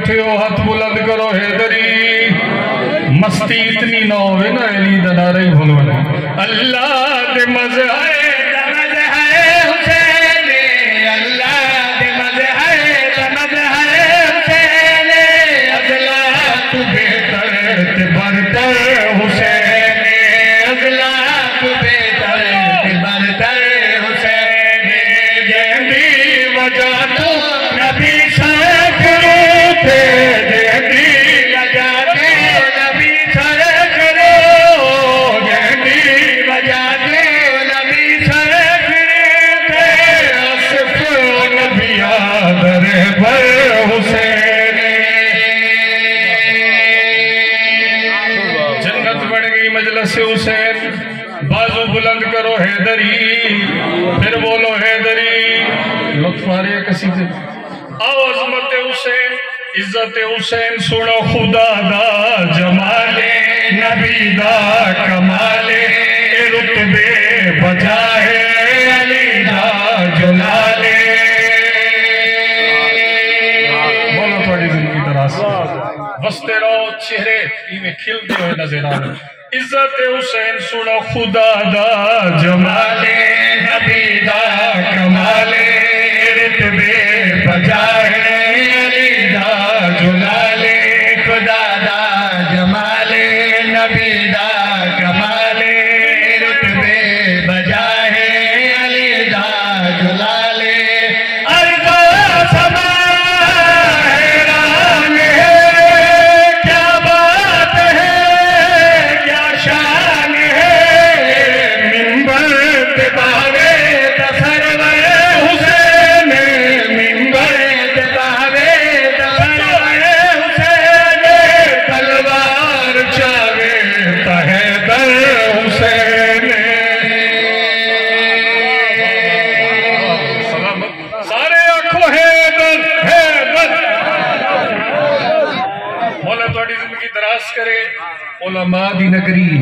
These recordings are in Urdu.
بیٹھے ہو ہاتھ بلند کرو حیدری مستی اتنی نہ ہوئے نا علی دا نعرہ ہی بھولونا اللہ دے مزہے بازو بلند کرو حیدری پھر بولو حیدری لطف آ رہی ہے کسی سے آو عظمت حسین عزت حسین سنو خدا دا جمال نبی دا کمال رتبے بجائے علی دا جلال بولو تھوڑی زندگی دراز بستے رہو چہرے میں کھلتے ہوئے نظر آ رہے عزت حسین سنو خدا دا جمال نبی دا کمال رتبے بجائے علی دا جلال خدا دا جمال نبی دا کمال رتبے بجائے علی دا جلال علماء دی نگری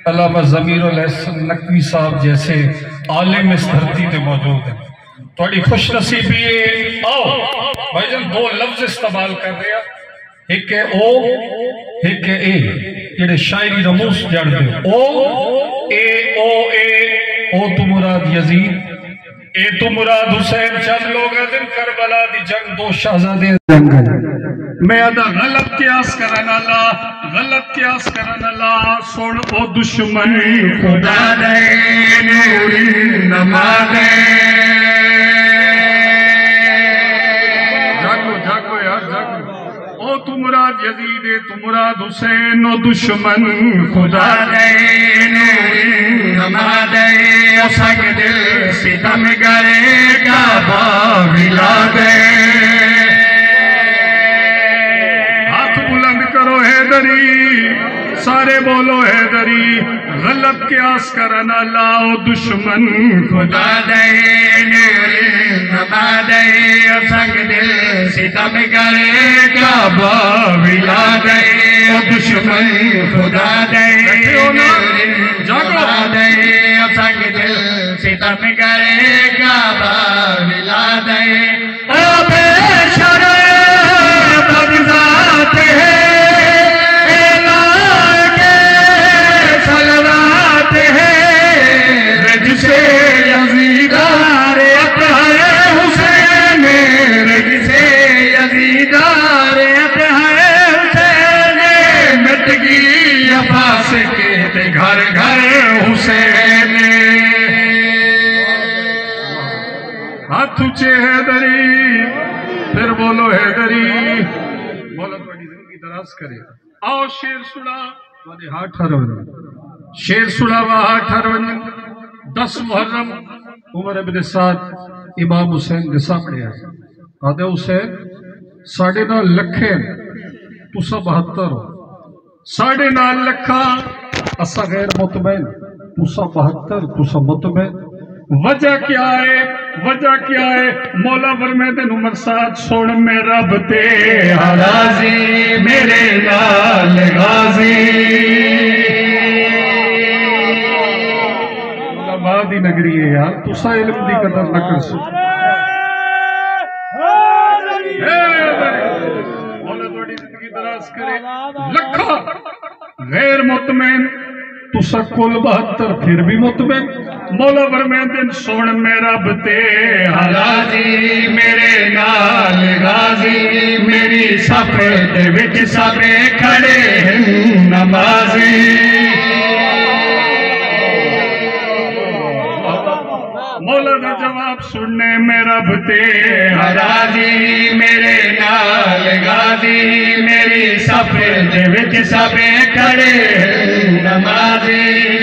علامہ ضمیر الحسن نقوی صاحب جیسے عالم اس دھرتی تے موجود ہیں تھوڑی خوش نصیبی ہے آؤ بھائی جان دو لفظ استعمال کر رہا ایک ہے او ایک ہے اے جڑے شاعری رموس جڑ دے او تو مراد یزید اے تو مراد حسین چند لوگ دن کربلا دی جنگ دو شہزادے جنگ میں ادا غلط قیاس کرن اللہ غلط قیاس کرن اللہ سوڑ او دشمن خدا دے نوری نما دے جاگو یار جاگو او تو مراد یزید تو مراد حسین او دشمن خدا دے نوری نما دے او سگ دل ستم گرے کعبہ ولا دے سارے بولو حیدری غلط قیاس کرنا لاؤ دشمن خدا دے نوری نما دے سنگ دل ستم کرے کعبہ ولا دے دشمن خدا دے نوری نما دے سنگ دل ستم کرے کعبہ ولا دے او بے شرم بغضات ہے گھر گھر حسین ہاتھ اچھے حیدری پھر بولو حیدری بولو تھوڑی زندگی دراز کرے آؤ شیر سڑا تھوڑے ہاتھ ہرون شیر سڑا و ہاتھ ہرون 10 محرم عمر ابن سعد امام حسین کے سامنے آئے آدھے حسین 9.5 لکھیں تو سب 72 ہو 9.5 لکھا اسا غیر مطمئن تسا 72 تسا مطمئن وجہ کیا ہے مولا فرماتے نمبر 7 سوڑ میں رب تے راضی میرے نال غازی علماء دی نگری ہے یار تسا علم دی قدر نہ کر سکتے غیر مطمئن تسا کل 72 پھر بھی مطمئن مولا فرمیندن سن میرا بتے غازی میرے نال غازی میری صف دے وچ سب کھڑے ہیں نمازی مولا دا جواب سننے میرا بتے غازی میرے نال غازی میری صف دے وچ سب کھڑے ہیں نمازی